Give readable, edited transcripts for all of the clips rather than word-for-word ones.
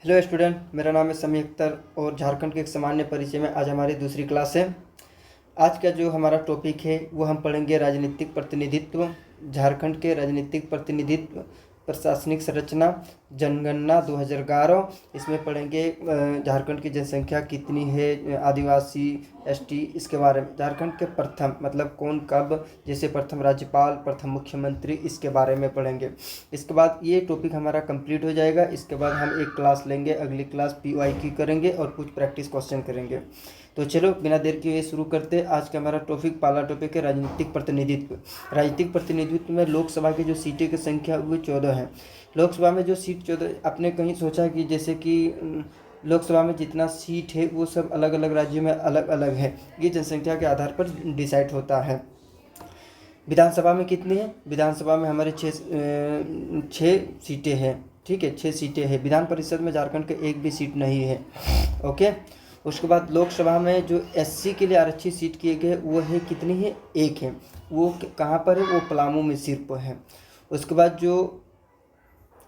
Hello student, मेरा नाम है समी अख्तर और झारखंड के एक सामान्य परिचय में आज हमारी दूसरी क्लास है। आज का जो हमारा टॉपिक है वो हम पढ़ेंगे राजनीतिक प्रतिनिधित्व, झारखंड के राजनीतिक प्रतिनिधित्व, प्रशासनिक संरचना, जनगणना 2011। इसमें पढ़ेंगे झारखंड की जनसंख्या कितनी है, आदिवासी, एसटी, इसके बारे में, झारखंड के प्रथम मतलब कौन कब, जैसे प्रथम राज्यपाल, प्रथम मुख्यमंत्री, इसके बारे में पढ़ेंगे। इसके बाद ये टॉपिक हमारा कंप्लीट हो जाएगा। इसके बाद हम एक क्लास लेंगे, अगली क्लास PYQ करेंगे और कुछ प्रैक्टिस क्वेश्चन करेंगे। तो चलो बिना देर किए शुरू करते हैं। आज का हमारा पहला टॉपिक है राजनीतिक प्रतिनिधित्व। राजनीतिक प्रतिनिधित्व में लोकसभा की जो सीटें की संख्या वो 14 है। लोकसभा में जो सीट 14, आपने कहीं सोचा कि जैसे कि लोकसभा में जितना सीट है वो सब अलग अलग राज्यों में अलग अलग है, ये जनसंख्या के आधार पर डिसाइड होता है। विधानसभा में कितनी है? विधानसभा में हमारे छः सीटें हैं। ठीक है, 6 सीटें हैं। विधान परिषद में झारखंड के एक भी सीट नहीं है। ओके। उसके बाद लोकसभा में जो SC के लिए आरक्षित सीट किए गए वो है कितनी है? 1 है। वो कहाँ पर है? वो पलामू में सिर्फ है। उसके बाद जो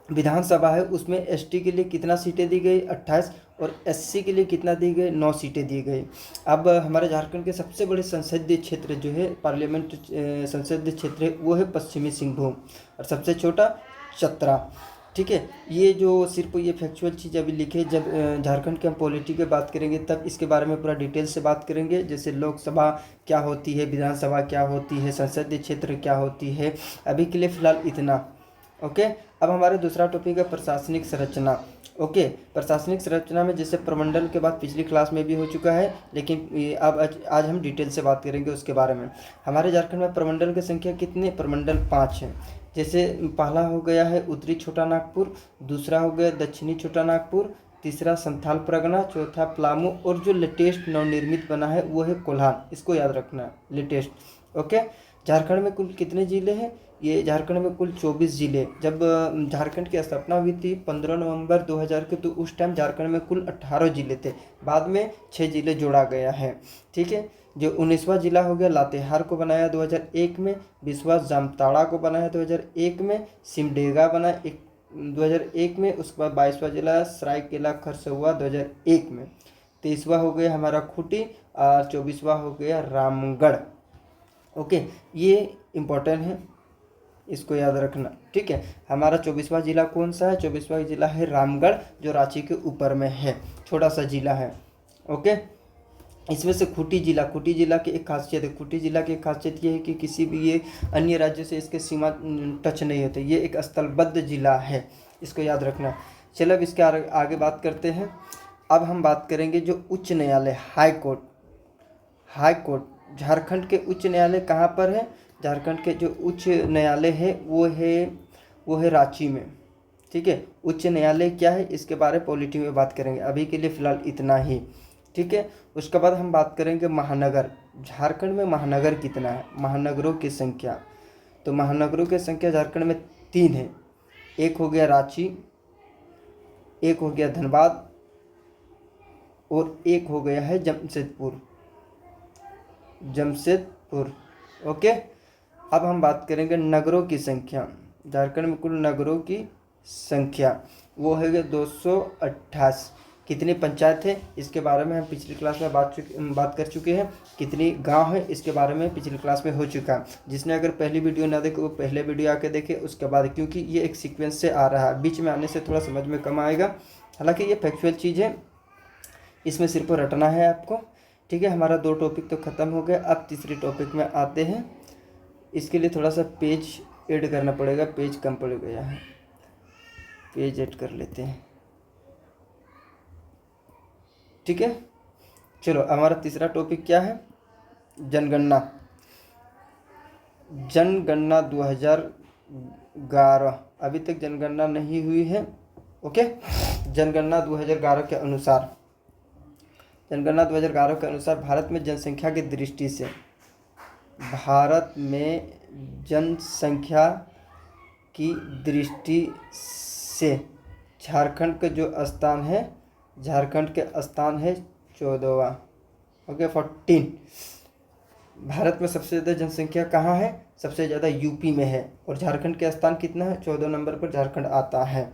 विधानसभा है उसमें ST के लिए कितना सीटें दी गई? 28। और SC के लिए कितना दी गई? 9 सीटें दी गई। अब हमारे झारखंड के सबसे बड़े संसदीय क्षेत्र जो है, पार्लियामेंट संसदीय क्षेत्र है, वो है पश्चिमी सिंहभूम, और सबसे छोटा चतरा। ठीक है, ये जो सिर्फ ये फैक्चुअल चीज़ अभी लिखे, जब झारखंड के हम पॉलिटी की बात करेंगे तब इसके बारे में पूरा डिटेल से बात करेंगे। जैसे लोकसभा क्या होती है, विधानसभा क्या होती है, संसदीय क्षेत्र क्या होती है। अभी के लिए फ़िलहाल इतना। ओके। अब हमारा दूसरा टॉपिक है प्रशासनिक संरचना। ओके। प्रशासनिक संरचना में जैसे प्रमंडल के बाद पिछली क्लास में भी हो चुका है, लेकिन अब आज हम डिटेल से बात करेंगे उसके बारे में। हमारे झारखंड में प्रमंडल की संख्या कितनी है? प्रमंडल 5 है। जैसे पहला हो गया है उत्तरी छोटा नागपुर, दूसरा हो गया दक्षिणी छोटा नागपुर, तीसरा संथाल परगना, चौथा पलामू, और जो लेटेस्ट नवनिर्मित बना है वो है कोल्हान। इसको याद रखना, लेटेस्ट। ओके। झारखंड में कुल कितने ज़िले हैं? ये झारखंड में कुल 24 ज़िले। जब झारखंड की स्थापना हुई थी 15 नवंबर 2000 के, तो उस टाइम झारखंड में कुल 18 ज़िले थे। बाद में 6 ज़िले जोड़ा गया है। ठीक है। जो 19वां जिला हो गया लातेहार को बनाया 2001 में, 20वां जामताड़ा को बनाया 2001 में, सिमडेगा बना 2001 में। उसके बाद 22वां जिला सरायकेला खरसुआ 2001 में, 23वां हो गया हमारा खूंटी, और 24वां हो गया रामगढ़। ओके, ये इम्पोर्टेंट है, इसको याद रखना। ठीक है, हमारा 24वां जिला कौन सा है? 24वां जिला है रामगढ़, जो रांची के ऊपर में है, छोटा सा जिला है। ओके। इसमें से खूंटी जिला की एक खासियत है। खूंटी जिला की एक खासियत ये है कि किसी भी ये अन्य राज्यों से इसके सीमा टच नहीं होते। ये एक स्थलबद्ध जिला है, इसको याद रखना। चलो अब इसके आगे बात करते हैं। अब हम बात करेंगे जो उच्च न्यायालय, हाई कोर्ट। झारखंड के उच्च न्यायालय कहाँ पर है? झारखंड के जो उच्च न्यायालय है वो है रांची में। ठीक है, उच्च न्यायालय क्या है इसके बारे में पॉलिटी में बात करेंगे। अभी के लिए फ़िलहाल इतना ही। ठीक है। उसके बाद हम बात करेंगे महानगर। झारखंड में महानगर कितना है? महानगरों की संख्या, तो महानगरों की संख्या झारखंड में 3 है। एक हो गया रांची, एक हो गया धनबाद, और एक हो गया है जमशेदपुर। ओके। अब हम बात करेंगे नगरों की संख्या। झारखंड में कुल नगरों की संख्या वो है 228। कितनी पंचायत है इसके बारे में हम पिछली क्लास में बात कर चुके हैं। कितनी गांव है इसके बारे में पिछली क्लास में हो चुका है। जिसने अगर पहली वीडियो ना देखे वो पहले वीडियो आके देखे, उसके बाद, क्योंकि ये एक सीक्वेंस से आ रहा है, बीच में आने से थोड़ा समझ में कम आएगा। हालांकि ये फैक्चुअल चीज़ है, इसमें सिर्फ रटना है आपको। ठीक है, हमारा 2 टॉपिक तो ख़त्म हो गया। अब तीसरी टॉपिक में आते हैं। इसके लिए थोड़ा सा पेज ऐड करना पड़ेगा, पेज कम पड़ गया है, पेज ऐड कर लेते हैं। ठीक है, चलो हमारा तीसरा टॉपिक क्या है? जनगणना 2011। अभी तक जनगणना नहीं हुई है। ओके। जनगणना 2011 के अनुसार भारत में जनसंख्या की दृष्टि से, भारत में जनसंख्या की दृष्टि से झारखंड का जो स्थान है, झारखंड के स्थान है 14वां। ओके, 14। भारत में सबसे ज़्यादा जनसंख्या कहाँ है? सबसे ज़्यादा यूपी में है। और झारखंड का स्थान कितना है? 14 नंबर पर झारखंड आता है।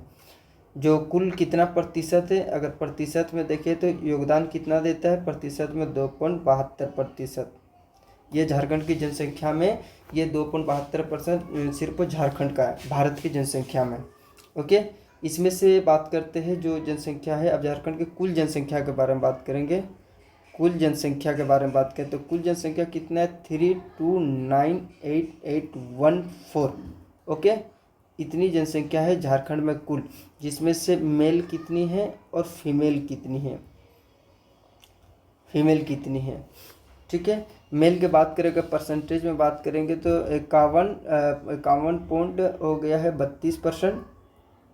जो कुल कितना प्रतिशत है, अगर प्रतिशत में देखें तो योगदान कितना देता है, प्रतिशत में 2.72%। ये झारखंड की जनसंख्या में ये 2.72% सिर्फ झारखंड का है भारत की जनसंख्या में। ओके, इसमें से बात करते हैं जो जनसंख्या है। अब झारखंड की कुल जनसंख्या के बारे में बात करेंगे। कुल जनसंख्या के बारे में बात करें तो कुल जनसंख्या कितना है, 3298814। ओके, इतनी जनसंख्या है झारखंड में कुल, जिसमें से मेल कितनी है और फीमेल कितनी है, फीमेल कितनी है। ठीक है, मेल की बात करें, अगर परसेंटेज में बात करेंगे तो 51 पॉइंट हो गया है 32%।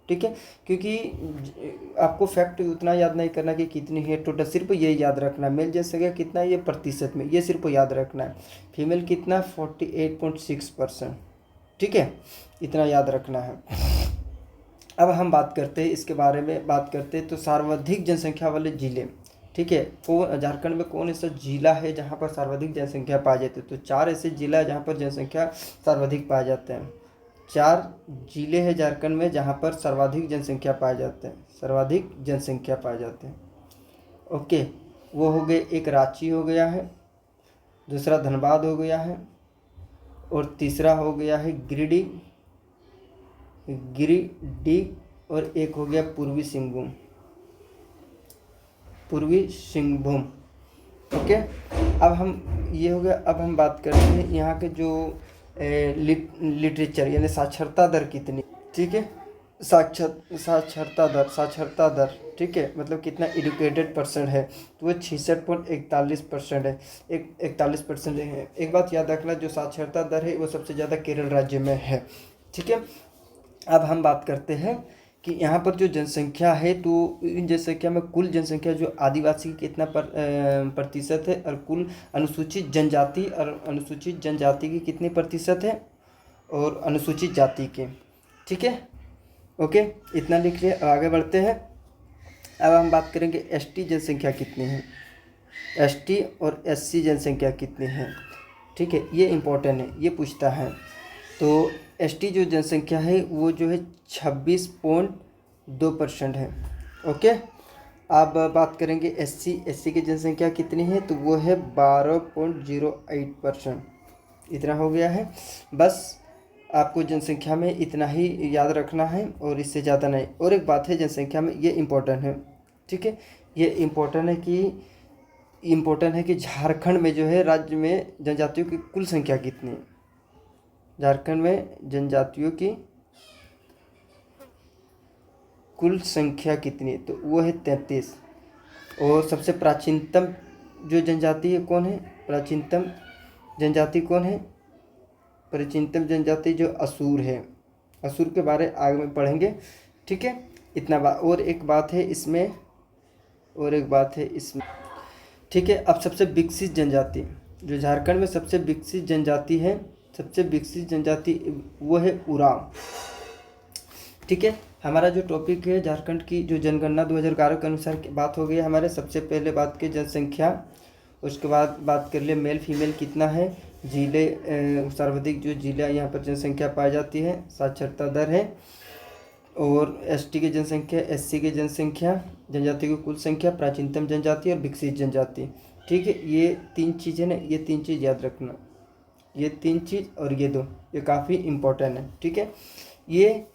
ठीक है, क्योंकि आपको फैक्ट उतना याद नहीं करना कि कितनी है टोटल, सिर्फ ये याद रखना है मेल जनसंख्या कितना है ये प्रतिशत में, ये सिर्फ याद रखना है। फीमेल कितना, 48.6%। ठीक है, इतना याद रखना है। अब हम बात करते हैं इसके बारे में, बात करते हैं तो सर्वाधिक जनसंख्या वाले जिले। ठीक है, कौन झारखंड में कौन ऐसा जिला है जहाँ पर सर्वाधिक जनसंख्या पाई जाती है, तो 4 ऐसे जिला है जहाँ पर जनसंख्या सर्वाधिक पाए जाते हैं। 4 जिले हैं झारखंड में जहाँ पर सर्वाधिक जनसंख्या पाए जाते हैं, सर्वाधिक जनसंख्या पाए जाते हैं। ओके, वो हो गए, एक रांची हो गया है, दूसरा धनबाद हो गया है, और तीसरा हो गया है गिरिडीह, और एक हो गया पूर्वी सिंहभूम। ओके, अब हम ये हो गया। अब हम बात करते हैं यहाँ के जो लिटरेचर यानी साक्षरता दर कितनी। ठीक है, साक्षरता दर ठीक है, मतलब कितना एजुकेटेड पर्सन है, तो वो 66.41% है, 41% है। एक बात याद रखना, जो साक्षरता दर है वो सबसे ज़्यादा केरल राज्य में है। ठीक है, अब हम बात करते हैं कि यहाँ पर जो जनसंख्या है, तो इन जनसंख्या में कुल जनसंख्या जो आदिवासी की कितना प्रतिशत है, और कुल अनुसूचित जनजाति की कितनी प्रतिशत है, और अनुसूचित जाति के। ठीक है, ओके, इतना लिख लिया। अब आगे बढ़ते हैं। अब हम बात करेंगे एसटी जनसंख्या कितनी है, एसटी और एससी जनसंख्या कितनी है। ठीक है, ये इम्पोर्टेंट है, ये पूछता है। तो एसटी जो जनसंख्या है वो जो है 26.2% है। ओके, अब बात करेंगे एससी की जनसंख्या कितनी है, तो वो है 12.08%। इतना हो गया है, बस आपको जनसंख्या में इतना ही याद रखना है और इससे ज़्यादा नहीं। और एक बात है जनसंख्या में, ये इम्पोर्टेंट है। ठीक है, ये इम्पोर्टेंट है कि झारखंड में जो है राज्य में जनजातियों की कुल संख्या कितनी है। झारखंड में जनजातियों की कुल संख्या कितनी है, तो वो है 33। और सबसे प्राचीनतम जो जनजाति है कौन है, प्राचीनतम जनजाति कौन है, प्राचीनतम जनजाति जो असुर है। असुर के बारे आगे में पढ़ेंगे। ठीक है, इतना बात। और एक बात है इसमें, ठीक है। अब सबसे विकसित जनजाति जो झारखंड में सबसे विकसित जनजाति है, वो है उरांव। ठीक है, हमारा जो टॉपिक है झारखंड की जो जनगणना 2011 के अनुसार की बात हो गई है। हमारे सबसे पहले बात की जनसंख्या, उसके बाद बात कर ले मेल फीमेल कितना है, जिले सर्वाधिक जो जिला यहाँ पर जनसंख्या पाई जाती है, साक्षरता दर है, और एसटी की जनसंख्या, एससी की जनसंख्या, जनजाति की कुल संख्या, प्राचीनतम जनजाति और विकसित जनजाति। ठीक है, ये 3 चीज़ें ना, ये 3 चीज़ याद रखना, ये 3 चीज़ और ये 2, ये काफ़ी इम्पोर्टेंट है। ठीक है, ये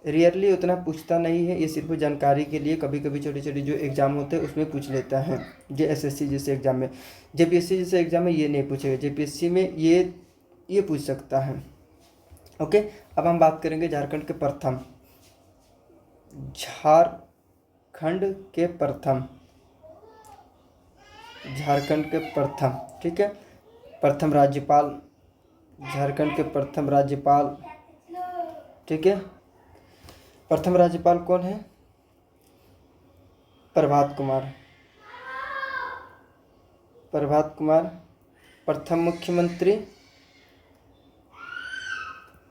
रियरली उतना पूछता नहीं है, ये सिर्फ जानकारी के लिए कभी कभी छोटे छोटे जो एग्ज़ाम होते हैं उसमें पूछ लेता है। जे एसएससी जैसे एग्ज़ाम में, जेपीएससी जैसे एग्ज़ाम में ये नहीं पूछेगा, जेपीएससी में ये पूछ सकता है। ओके, अब हम बात करेंगे झारखंड के प्रथम, ठीक है, प्रथम राज्यपाल, झारखंड के प्रथम राज्यपाल। ठीक है, प्रथम राज्यपाल कौन है, प्रभात कुमार। प्रथम मुख्यमंत्री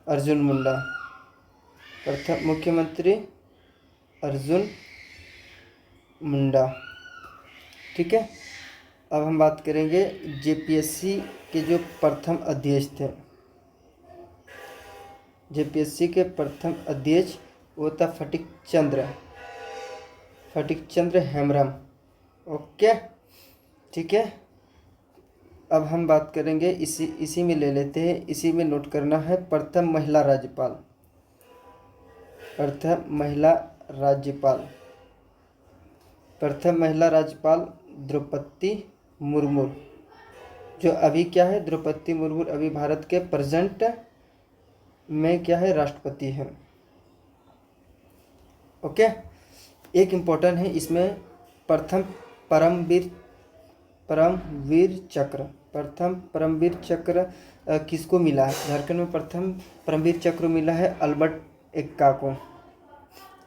अर्जुन मुंडा, प्रथम मुख्यमंत्री अर्जुन मुंडा। ठीक है, अब हम बात करेंगे जेपीएससी के जो प्रथम अध्यक्ष थे, जेपीएससी के प्रथम अध्यक्ष वो था फटिक चंद्र फटिक चंद्र हेम्ब्रम। ओके, ठीक है। अब हम बात करेंगे इसी में ले लेते हैं, इसी में नोट करना है प्रथम महिला राज्यपाल। प्रथम महिला राज्यपाल, प्रथम महिला राज्यपाल द्रौपदी मुर्मू। जो अभी क्या है, द्रौपदी मुर्मू अभी भारत के प्रेजेंट में क्या है, राष्ट्रपति है। ओके, एक इम्पोर्टेंट है इसमें, प्रथम परमवीर चक्र। प्रथम परमवीर चक्र किसको मिला है? झारखंड में प्रथम परमवीर चक्र मिला है अल्बर्ट एक्का को।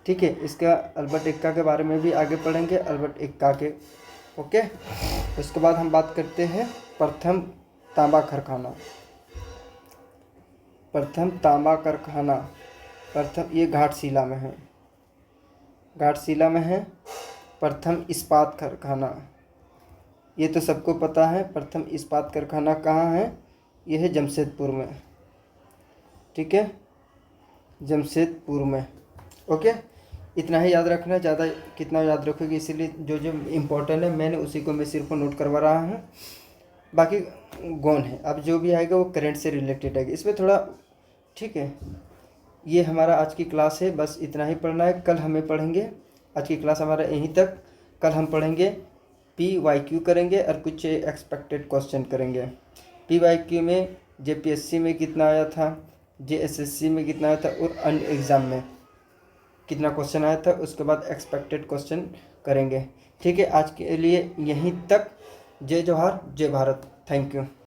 ठीक है, इसका अल्बर्ट एक्का के बारे में भी आगे पढ़ेंगे, अल्बर्ट एक्का के। ओके, उसके बाद हम बात करते हैं प्रथम तांबा कारखाना। प्रथम तांबा कारखाना, प्रथम ये घाटशिला में है, घाटशिला में है। प्रथम इस्पात कारखाना, ये तो सबको पता है। प्रथम इस्पात कारखाना कहाँ है? यह है जमशेदपुर में। ठीक है, जमशेदपुर में। ओके, इतना ही याद रखना, ज़्यादा कितना याद रखोगे, इसीलिए जो जो इम्पोर्टेंट है मैंने उसी को मैं सिर्फ नोट करवा रहा हूँ, बाकी गौन है। अब जो भी आएगा वो करंट से रिलेटेड आएगा इसमें थोड़ा। ठीक है, ये हमारा आज की क्लास है, बस इतना ही पढ़ना है। कल हमें पढ़ेंगे, आज की क्लास हमारा यहीं तक। कल हम पढ़ेंगे PYQ करेंगे और कुछ एक्सपेक्टेड क्वेश्चन करेंगे। PYQ में JPSC में कितना आया था, JSSC में कितना आया था और अन्य एग्ज़ाम में कितना क्वेश्चन आया था, उसके बाद एक्सपेक्टेड क्वेश्चन करेंगे। ठीक है, आज के लिए यहीं तक। जय जवाहर, जय भारत। Thank you.